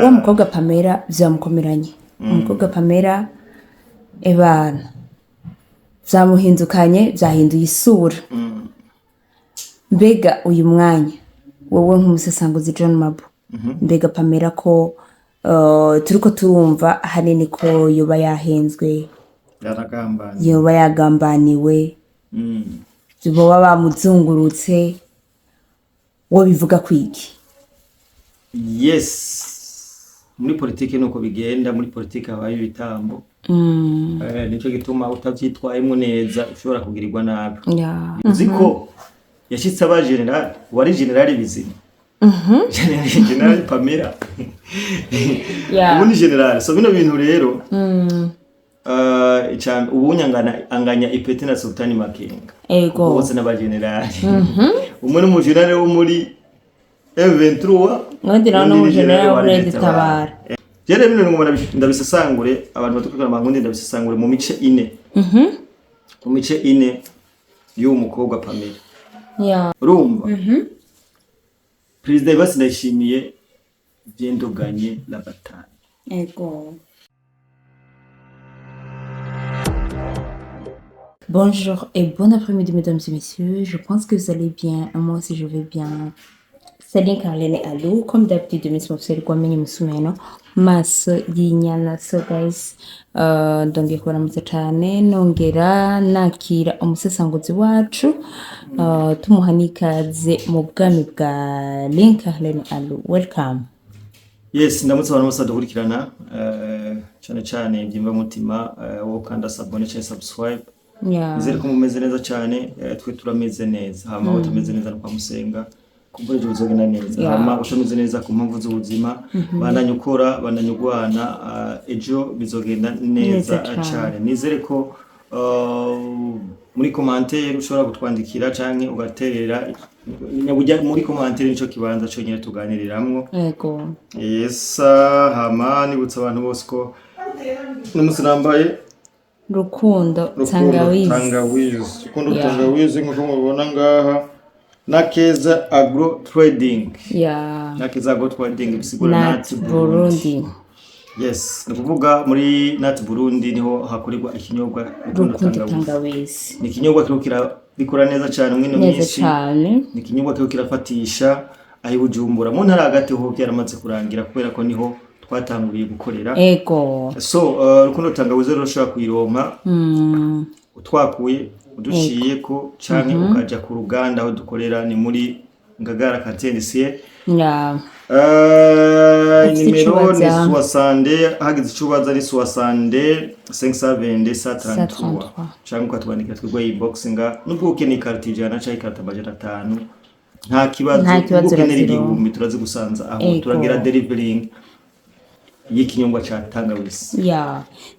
Wa mukobwa Pamela vyamukomeranye. Umukobwa Pamela ebana vyamuhindukanye, vyahinduye isura. Mbega uyu mwanya wowe nk'umusesanguzi John Mabo, mbega Pamela ko turiko turumva hanini ko yoba yahenzwe, yoba yagambaniwe, boba bamuzungurutse, wo bivuga kwiki? Yes, muri politike nuko bigenda, muri politike habaye ibitambo. Nico gituma utavyitwayemo neza ushobora kugirirwa nabi. Uziko yashitse aba general, wari general bizima. General Pamela. Ubundi general, so bino bintu rero anganya ipeti na Sultani Makenga. Ego. Bose n'aba general. Umwe n'umujenerali wo muri M23, n'undi n'umujenerali wo muri Tabara. Jere bino ngo ndabisesangure abantu batukana mangundi ndabisesangure mu mice ine. Mu mice ine y'uwo mukobwa Pamela. Urumva? President Evans Ndayishimiye vyendoganye la bataille. Ego. Bonjour et bon après-midi mesdames et messieurs, je pense que vous allez bien, moi aussi je vais bien. Salut Caroline Alou, comme d'habitude Miss Mofsel kwa mwenye msumeno maso yinyana. So guys, ndongeye kubaramutsa cyane nongera nakira umusesanguzi wacu tumuha n'ikaze mu bwami bwa Caroline Alou. Welcome. Yes, ndamutse abantu bose dukurikirana cyane cyane byimba mutima wo kanda sabone cyangwa subscribe. Nizere ko mumeze neza cyane, twe turameze neza, hama aho tumeze neza kwa musenga kumbura ejo bizogenda neza, hama ushameze neza ku mpamvu z'ubuzima, bandanye ukora, bandanye ugwana, ejo bizogenda neza cyane. Nizere ko muri commentaire ushobora kutwandikira canke ugaterera nyabujya muri commentaire nico kibanza cyo nyine tuganiriramwo. Yego. Yes, hama nibutsa abantu bose ko n'umunsi nambaye Rukundo tangawizi. Rukundo tangawizi nkuko mubona ngaha. Nakeza Agro Trading. Nakeza Agro Trading bisigura Nat Burundi. Yes, nukuvuga muri Nat Burundi niho hakorerwa ikinyobwa Rukundo tangawizi. Ni ikinyobwa kirukira bikora neza cyane mwino myinshi. Ni ikinyobwa kirukira fatisha ahi Bujumbura. Mu ntara hagati ho byaramaze kurangira kubera ko niho twatanguriye gukorera. Ego. So Rukundo tangawizi rero ushaka kuyironka utwakuye uduciye ko canke ukaja ku ruganda aho dukorera ni muri Ngagara Katensiye. Nimero ni 60 hagize icubaza ni 60 520 canke ukatwandika twigwa inboxinga nubwo ukeneye carte ijana canke carte budget 5 nta kibazo ukeneye igihumbi turazi gusanza aho turagira delivering y'ikinyobwa cha tangawizi.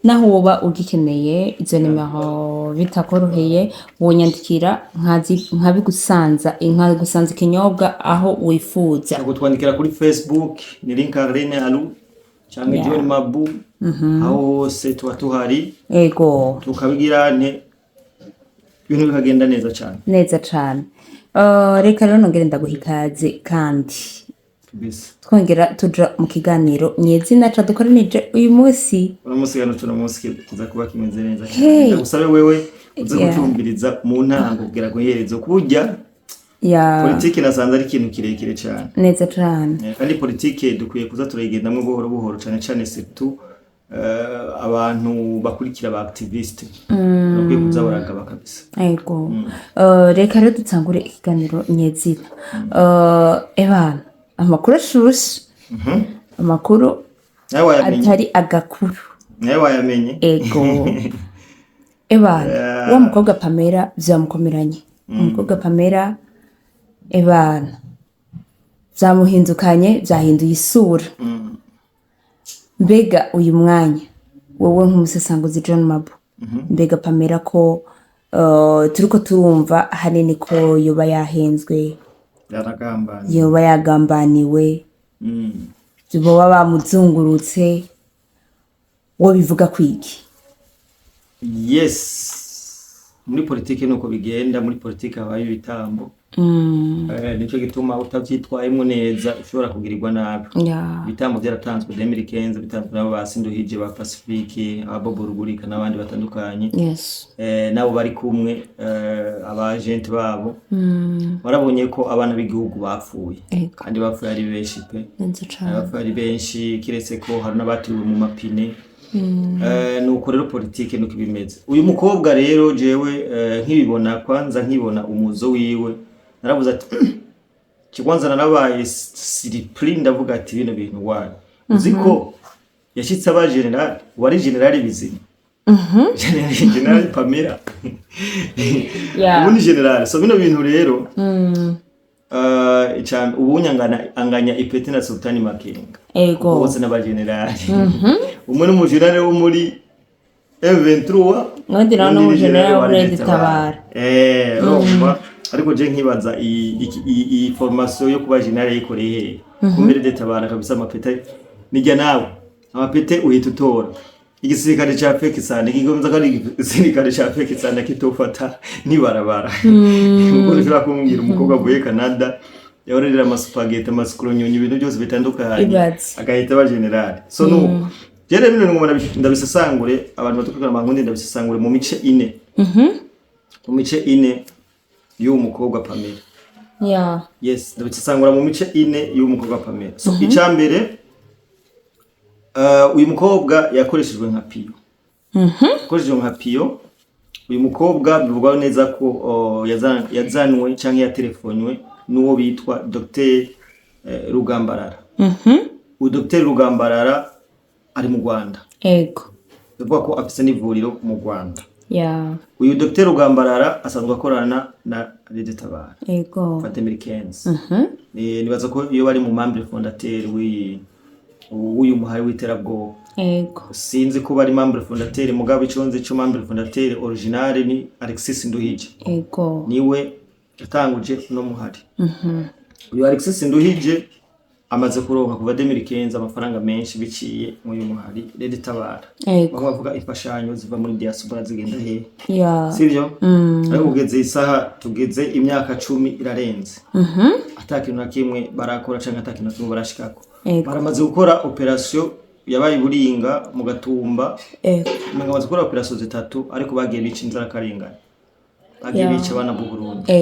Naho woba ugikeneye izo nimero bitakoroheye wonyandikira nkabigusanza ikinyobwa aho wifuza. Gutwandikira kuri Facebook ni Caroline Alou cyangwa John Mabo, aho hose tuba tuhari. Ego. Tukabigira ibintu bikagenda neza cyane. Neza cyane. Reka rero nongere ndaguhikaze kandi twongera tuja mu kiganiro nyezina ca dukoranije uyu munsi. Kiza kuba kimeze neza cyane. Ndagusabe wewe uze gucumbiriza mu ntango kugira ngo yerezo kurya. Politike nasanze ari ikintu kirekire cyane. Neza cyane. Kandi politike dukwiye kuza turayigendamwe buhoro buhoro cyane surtout abantu bakurikira ba activiste. Bakwiye kuza baragaba kabisa. Ego. Reka rero dutangure ikiganiro nyezina. Ebana amakuru ashushe. Amakuru atari agakuru. Nawe wayamenye. Ego. Ebana wa mukobwa Pamela vyamukomeranye. Umukobwa Pamela ebana vyamuhindukanye, vyahinduye isura. Mbega uyu mwanya wowe nk'umusesanguzi John Mabo, mbega Pamela ko turiko turumva hanini ko yoba yahenzwe, yoba yagambaniwe, boba bamuzungurutse, wo bivuga kwiki? Yes, muri politike nuko bigenda, muri politike habaye ibitambo. nico gituma utavyitwayemwo neza ushobora kugirirwa nabi. Yeah. Ibitambo byaratanzwe 2015 bitanzwe nabo basinduhije ba Pacifique abo Rugurika n'abandi batandukanye. Yes. Nabo bari kumwe abagent babo. Warabonye ko abana b'igihugu bapfuye kandi bapfuye ari benshi pe. Bapfuye ari benshi kiretse ko hari n'abatiwe mu mapine. Nuko rero politike nuko ibimeze. Uyu mukobwa rero jewe nkibibona kwanza nkibona umuzo wiwe naravuze ati kigwanza narabaye surprise ndavuga ati bino bintu waye uziko yashitse aba general wari general bizima general Pamela ubu ni general so bino bintu rero icam ubunyanganya ipeti na Sultani Makenga ego bose n'aba general umwe ni umujenerali wo muri M23 n'undi nawe n'umujenerali wa Red Tabara urumva ariko je nkibaza iyi formation yo kuba general yikoreye kumbere de Tabara kabisa amapete nijya nawe amapete uhita utora igisirikare ca Pakistan igomza kandi igisirikare ca Pakistan kitofata nibarabara ubwo rishobora kumbwira umukobwa avuye Canada yorerera amasupageti amasukronyonyo ibintu byose bitandukanye agahita aba general so no jere bino ngo ndabisesangure abantu batukana mangundi ndabisesangure mu mice ine mu mice ine y'uwo mukobwa Pamela yes ndabisesangura mu mice ine y'uwo mukobwa Pamela so icambere uyu mukobwa yakoreshejwe nka piyo yakoreshejwe nka piyo uyu mukobwa bivugwa neza ko yazanwe canke yaterefonywe n'uwo bitwa Dr Rugambarara uyu Dr Rugambarara ari mu Rwanda ego bivuga ko afise n'ivuriro mu Rwanda uyu Dr Rugambarara asanzwe akorana na Red Tabara ego Fatemir Kenz nibaza ko iyo bari mu membre fondateur uyu muhari w'iterabwoba ego sinzi ko bari membre fondateur mugabo iconze cyo membre fondateur original ni Alexis Nduhije ego niwe yatanguje no muhari uyu Alexis Nduhije amaze kuronka kuva 2015 amafaranga menshi biciye mu uyu muhari Red Tabara bavuga ifashanyo ziva muri diaspora zigenda he sivyo ariko ugeze isaha tugeze imyaka 10 irarenze atakintu na kimwe barakora canke atakintu na kimwe barashikako baramaze gukora operation yabaye buringa mu Gatumba bamaze gukora operation zitatu ariko bagiye bica inzara karengana bagiye bica abana b'u Burundi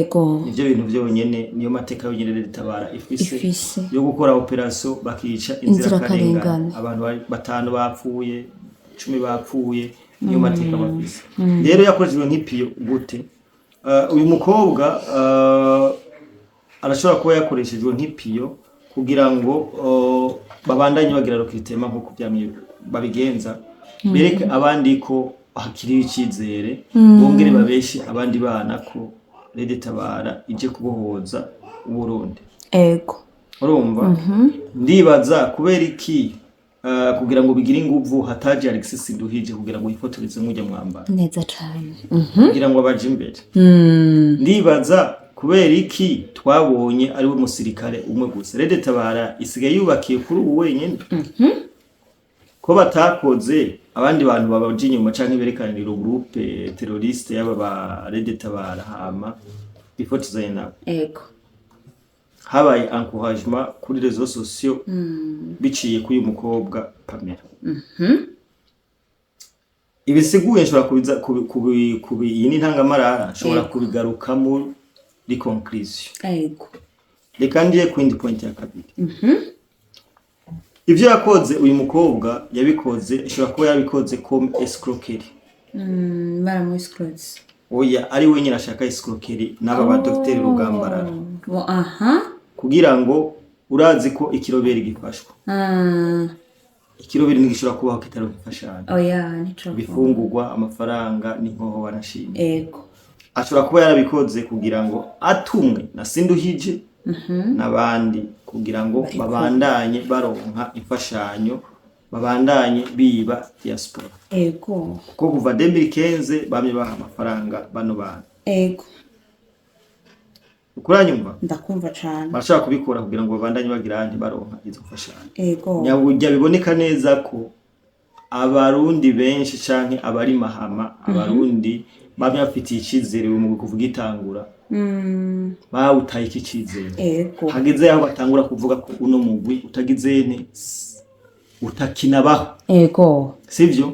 ivyo bintu vyonyene niyo mateka yonyene Red Tabara ifise yo gukora operation bakica inzira karengana abantu batanu bapfuye 10 bapfuye niyo mateka bafise rero yakoreshejwe nk'ipiyo gute uyu mukobwa arashobora kuba yakoreshejwe nk'ipiyo kugira ngo babandanye bagira rokitema nkuko byamye babigenza bereke abandi ko hakiri ikizere bongere babeshi abandi bana ko Red Tabara ije kubohoza u Burundi ego urumva ndibaza kubera iki kugira ngo bigire inguvu hataje Alexis Nduhije kugira ngo yifotoreze mujya mwambara neza cyane kugira ngo baje imbere ndibaza kubera iki twabonye ari we musirikare umwe gusa Red Tabara isigaye yubakiye kuri ubu wenyene ko batakoze abandi bantu babaje inyuma canke berekanira groupe terroriste yaba ba Red Tabara hama bifotoza nabo ego habaye encouragement kuri réseaux sociaux biciye kuri uyu mukobwa Pamela ibisiguye nshobora kubiza kubi iyi ni ntangamarara nshobora kubigarukamo di conclusion ego reka ndiye ku indi point ya kabiri ivyo yakoze uyu mukobwa yabikoze ishobora kuba yabikoze comme escroquerie mara escroquerie oya ari we nyine ashaka escroquerie n'aba ba Dr Rugambarara kugira ngo urazi ko ikiroberi gifashwa ikiroberi nigishobora kubaho kitaro gifashana oya nico bifungurwa amafaranga n'inkoho barashimye ego ashobora kuba yarabikoze kugira ngo atumwe na Sinduhije n'abandi kugira ngo babandanye baronka imfashanyo babandanye biba diaspora ego ko kuva 2015 bamye baha amafaranga bano bana ego ukuranyumva ndakumva cyane bashaka kubikora kugira ngo babandanye bagira andi baronka izo mfashanyo ego nyabujya biboneka neza ko abarundi benshi canke abari mahama abarundi bamwe bafitiye icizere mu kuvuga itangura bawutaye iki cizere hageze aho batangura kuvuga ko uno mugwi utagize utakinabaho sivyo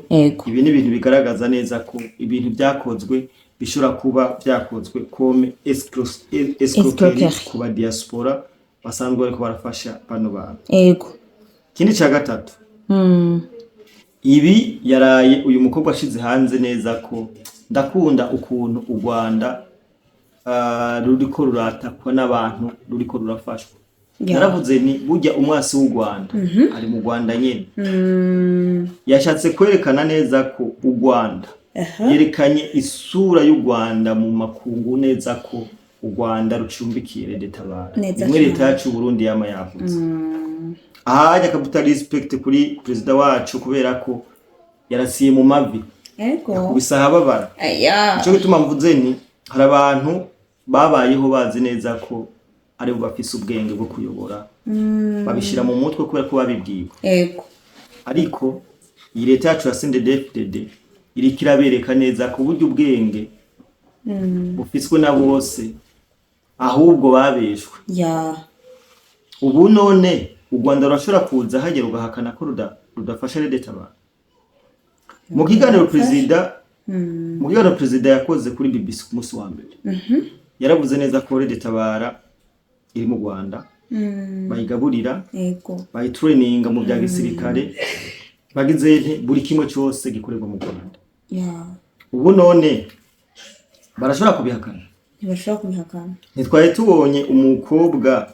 ibi ni ibintu bigaragaza neza ko ibintu byakozwe bishobora kuba byakozwe comme escroquerie ku ba diaspora basanzwe bariko barafasha bano bantu kindi ca gatatu ibi yaraye uyu mukobwa ashize hanze neza ko ndakunda ukuntu u Rwanda ruriko ruratakwa n'abantu ruriko rurafashwa naravuze ni burya umwasi w'u Rwanda ari mu Rwanda nyene yashatse kwerekana neza ko u Rwanda yerekanye isura y'u Rwanda mu makungu neza ko u Rwanda rucumbikiye Tabara imwe leta yacu Burundi yama yavuze ahajya kabuta respect kuri president wacu kubera ko yarasiye mu mavi bisahababara cyo gituma mvuze ni hari abantu babayeho bazi neza ko ari bo bafise ubwenge bwo kuyobora babishira mu mutwe kubera ko babibwiwe ariko iyi leta yacu ya CNDD-FDD iri kirabereka neza ko buryo ubwenge bufiswe na bose ahubwo babeshwe ubu none u Rwanda rurashobora kuza hagera ugahakana ko rudafasha Tabara mu kiganiro perezida yakoze kuri BBC ku munsi wa mbere yaravuze neza ko Tabara iri mu Rwanda bayigaburira bayitraininga mu bya gisirikare bagize buri kimwe cyose gikorerwa mu Rwanda ubu none barashobora kubihakana ntitwaye tubonye umukobwa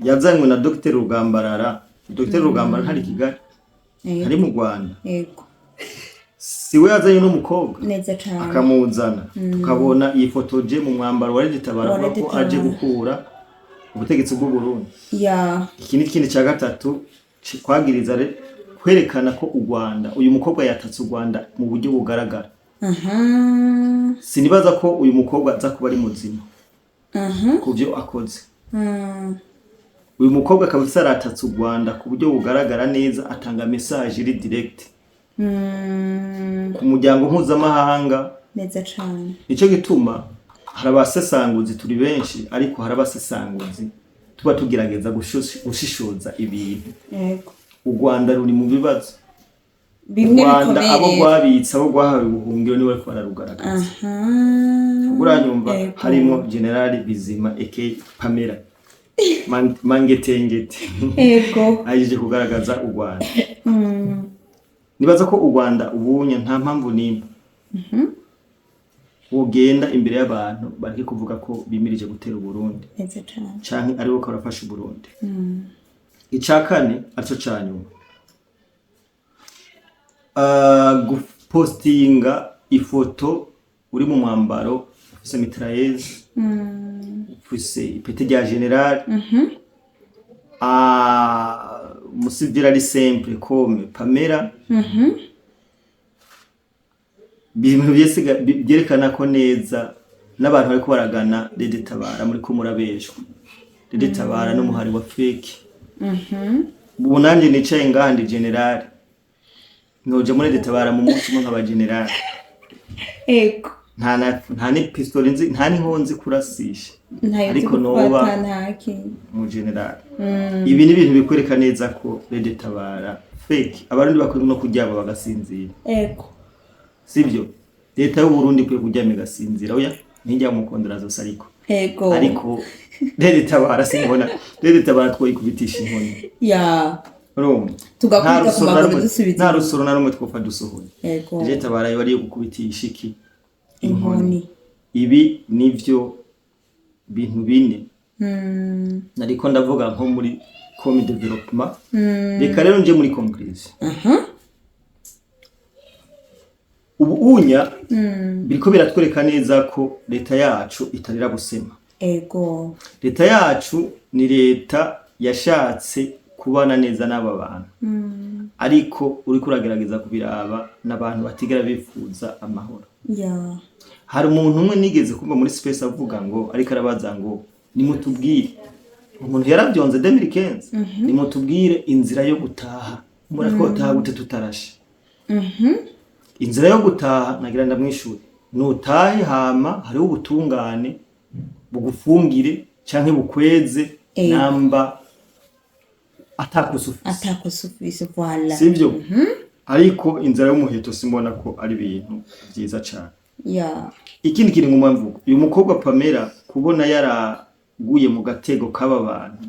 yazanywe na Dr Rugambarara ntari Kigali ari mu Rwanda siwe yazanye n'umukobwa akamuzana tukabona iyi foto je mu mwambaro wa Tabara ko aje gukura ubutegetsi bw'u Burundi iki ni kindi cya gatatu kwagiriza kwerekana ko u Rwanda uyu mukobwa yatatse u Rwanda mu buryo bugaragara sinibaza ko uyu mukobwa aza kuba ari muzima kuvyo akoze uyu mukobwa kabisa aratatse u Rwanda ku buryo bugaragara neza atanga message iri direct ku muryango mpuzamahanga neza cyane nicyo gituma hari abasesanguzi turi benshi ariko hari abasesanguzi tuba tugerageza gushishoza ibintu u Rwanda ruri mu bibazo bimwe bikomeye abo gwabitsa abo gwahawe ubuhungiro niwe ko bararugaragaza uranyumva harimo General Bizima aka Pamela mangetengete ayije kugaragaza u Rwanda nibaza ko u Rwanda ubunya nta mpamvu nimba ugenda imbere y'abantu bareke kuvuga ko bimirije gutera u Burundi canke ari bo karafasha u Burundi icakane aco canyuma gupostinga ifoto uri mu mwambaro ufise mitrailleuse ufise ipete rya general musivira ari simple comme Pamela ibintu byese byerekana ko neza n'abantu bariko baragana Tabara muri ko murabeshwa Tabara no muhari wa fake ubu nanje nicaye ngahandi general noje muri Tabara mu mutima nk'aba general nta ni pistol nzi nta ni nkonzi kurasisha ariko noba mu general ibi ni ibintu bikwereka neza ko Tabara fake abarundi bakwiye no kuryaba bagasinzira sibyo leta y'u Burundi kwiye kuryama igasinzira oya nijya mu kondera zose ariko Tabara simbona Tabara twoyikubitisha inkoni tugakubita ku maguru dusubiza nta rusoro na rumwe twofa dusohoye Tabara yari yo gukubitisha iki inkoni ibi nivyo bintu bine nariko ndavuga nko muri com development reka rero nje muri conclusion ubu unya biriko biratwereka neza ko leta yacu itarira gusema leta yacu ni leta yashatse kubana neza n'aba bantu ariko uri kuragerageza kubiraba n'abantu batigera bifuza amahoro hari umuntu umwe nigeze kumva muri space avuga ngo ariko arabaza ngo nimutubwire umuntu yarabyonze 2015 nimutubwire inzira yo gutaha muratwataha gute tutarashe inzira yo gutaha nagira ndamwishuri nutahe hama hariho ubutungane bugufungire canke bukweze namba atakusufise voilà sivyo ariko inzara y'umuheto simbona ko ari ibintu byiza cyane ikindi kiri mu mvugo uyu mukobwa Pamela kubona yaraguye mu gatego k'aba bantu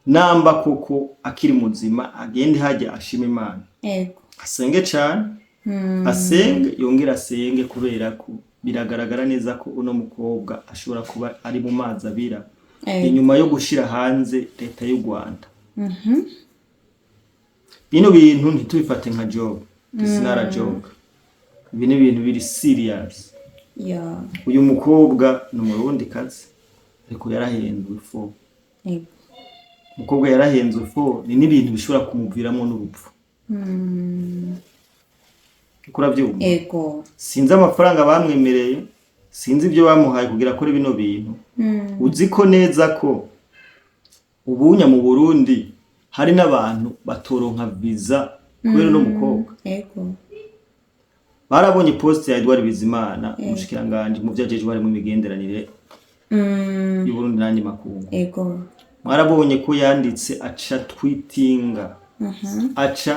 namba koko akiri muzima agende hajya ashima Imana asenge cyane asenge yongera asenge kubera ko biragaragara neza ko uno mukobwa ashobora kuba ari mu mazi abira inyuma yo gushira hanze leta y'u Rwanda bino bintu ntitubifate nka job sinara joke ibi ni ibintu biri serious uyu mukobwa ni umurundi kazi ariko yarahenduwe fo umukobwa yarahenduwe fo ni n'ibintu bishobora kumuviramo n'urupfu ukora by'ubu sinzi amafaranga bamwemereye sinzi ibyo bamuhaye kugira akore bino bintu uzi ko neza ko ubunya mu Burundi hari n'abantu batoronka visa kubera no mukobwa barabonye post ya Edouard Bizimana umushikiranganje mu byajeje bari mu migenderanire y'u Burundi n'andi makungu barabonye ko yanditse aca tweetinga aca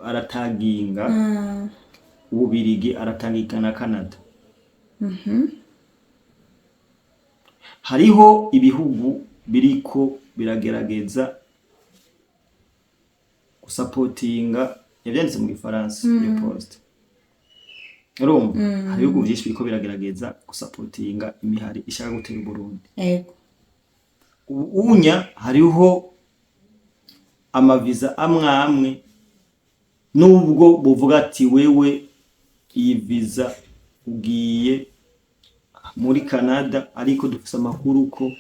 arataginga ububirigi aratangika na Canada hariho ibihugu biriko biragerageza gusapotinga yabyanditse mu Gifaransa iyo post urumva hari ibihugu byinshi biriko biragerageza gusapotinga imihari ishaka gutera Burundi ubunya hariho amaviza amwe nubwo buvuga ati wewe iyi visa ugiye muri Canada ariko dufise amakuru ko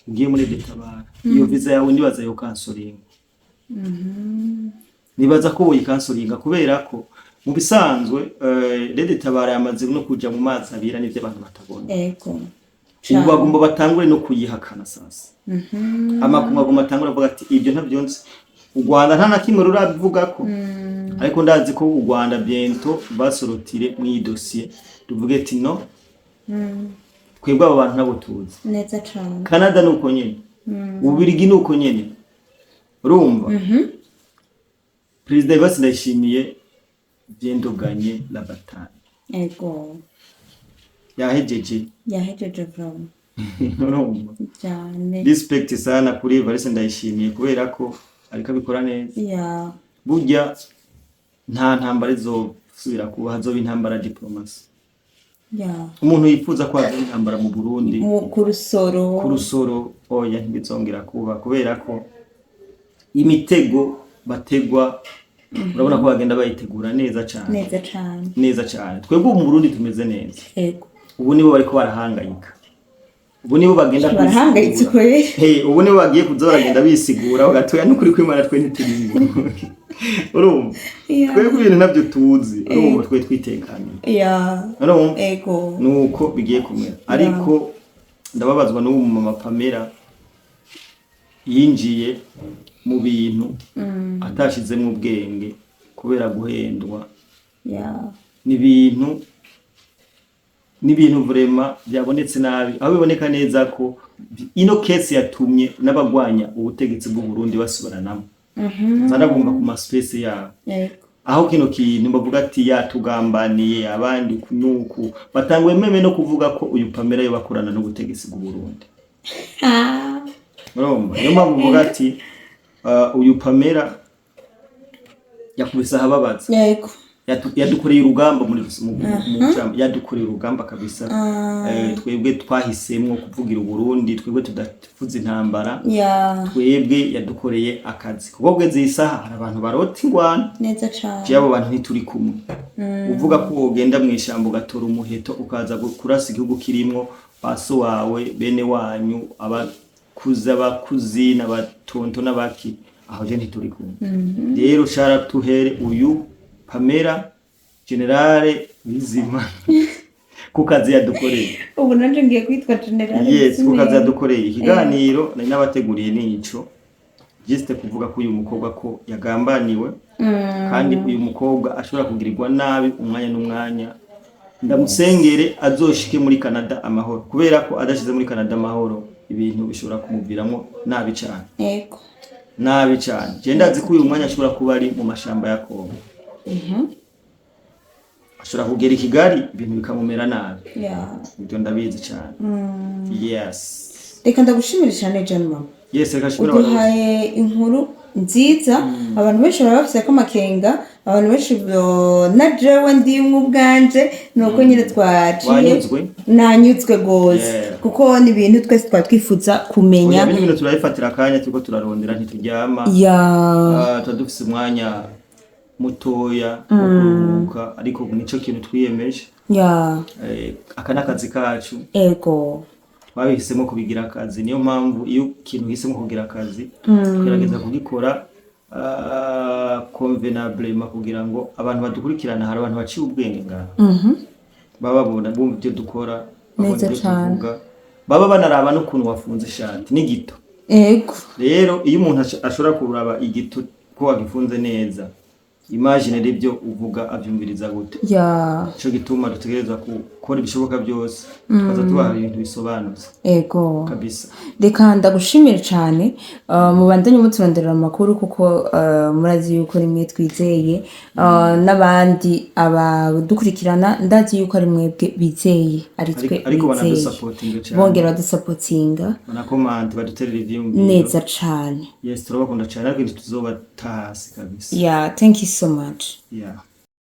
ugiye muri Detabara iyo visa yawe nibaza yo cancelinga nibaza ko boyi cancelinga kubera ko mu bisanzwe Detabara yamaze no kuja mu mazi abira n'ivyo abantu batabona ubu bagomba batangure no kuyihakana sasa amakuru agomba batangure avuga ati ibyo ntabyonse u Rwanda nta nakimwe rurabivuga ko ariko ndazi ko u Rwanda bientôt basorotire mu dossier tuvuge ati no twebwe abo bantu nabo tuzi neza cyane Canada nuko nyene ubirigi nuko nyene urumva President Basi ndashimiye byendoganye la bataille yahejeje from urumva cyane respect sana kuri Basi ndayishimiye kubera ko ariko abikora neza burya nta ntambara izosubira kuba hazoba intambara diplomasi umuntu yifuza ko hazoba intambara mu Burundi kurusoro oya ntibizongera kuba kubera ko imitego bategwa urabona ko bagenda bayitegura neza cyane twebwe mu Burundi tumeze neza ubu nibo bariko barahangayika ubu nibo bagenda barahangayitse ubu nibo bagiye kuzoragenda bisigura bagatoya n'ukuri kwimana twe ntituringo urumva twebwe ibintu nabyo tuzi urumva twe twitekaniye urumva nuko bigiye kumera ariko ndababazwa n'ubu mama Pamela yinjiye mu bintu atashizemo ubwenge kubera guhendwa n'ibintu vrema byabonetse nabi aho biboneka neza ko ino case yatumye n'abagwanya ubutegetsi bw'u Burundi basubiranamo zanagomba ku maspace yabo aho kino kintu bavuga ati yatugambaniye abandi kunuku batangwe meme no kuvuga ko uyu Pamela yo bakorana n'ubutegetsi bw'u Burundi urumva niyo mpamvu bavuga ati uyu Pamela yakubisa ababaza yadukoreye urugamba muri yadukoreye urugamba kabisa twebwe twahisemwo kuvugira u Burundi twebwe tudafuza intambara twebwe yadukoreye akazi kuko bweze isaha hari abantu barota ingwana neza cyane cyabo bantu ntituri kumwe uvuga ko wogenda mu ishambo gatora umuheto ukaza kurasa igihugu kirimwo baso wawe bene wanyu abakuza bakuzi n'abatonto n'abaki aho je ntituri kumwe rero shara tuhere uyu Pamela Generale Bizima kukazi yadukoreye ubu nanje ngiye kwitwa Generale yes kukazi yadukoreye ikiganiro nari nabateguriye nico juste kuvuga ko uyu mukobwa ko yagambaniwe kandi uyu mukobwa ashobora kugirirwa nabi umwanya n'umwanya. Ndamusengere azoshike muri Canada amahoro, kubera ko adashize muri Canada amahoro ibintu bishobora kumuviramo nabi cyane. Yego. Nabi cyane. Je ndazi ko uyu mwanya ashobora kuba ari mu mashamba ya Kongo. Ashobora kugera i Kigali ibintu bikamumera nabi. Ibyo ndabizi cyane. Yes. Reka ndagushimira cyane John mama. Yes, reka shimira abantu. Uduhaye inkuru nziza, abantu benshi barafise ko amakenga, abantu benshi na jewe ndi ubwanje nuko nyine twaciye nanyutswe gose kuko ni ibintu twese twatwifuza kumenya. Ibintu bintu turayifatira akanya turiko turarondera ntituryama. Tudufise umwanya mutoya kuruhuka, ariko nico kintu twiyemeje. Aka nakazi kacu. Ego. Babihisemo kubigira akazi, niyo mpamvu iyo kintu hisemo kugira akazi tugerageza kugikora convenablement kugira ngo abantu badukurikirana, hari abantu baciye ubwenge ngaho baba babona bumva ibyo dukora, neza cyane, baba banaraba n'ukuntu wafunze ishati n'igito. Ego. Rero iyo umuntu ashobora kuraba igito ko wagifunze neza, imagine ribyo uvuga avyumviriza gute. Cyo gituma dutegereza gukora ibishoboka byose tukaza tubaha ibintu bisobanutse. Ego kabisa. Reka ndagushimira cyane mubandanye muturondera amakuru kuko murazi yuko rimwe twizeye n'abandi abadukurikirana ndazi yuko ari mwebwe bizeye, ari twe ariko banadusupportinga cyane, bongera badusupportinga, bana comment baduterera review neza cyane. Yes, turabakunda cyane ariko tuzoba tasi kabisa. Thank you so much.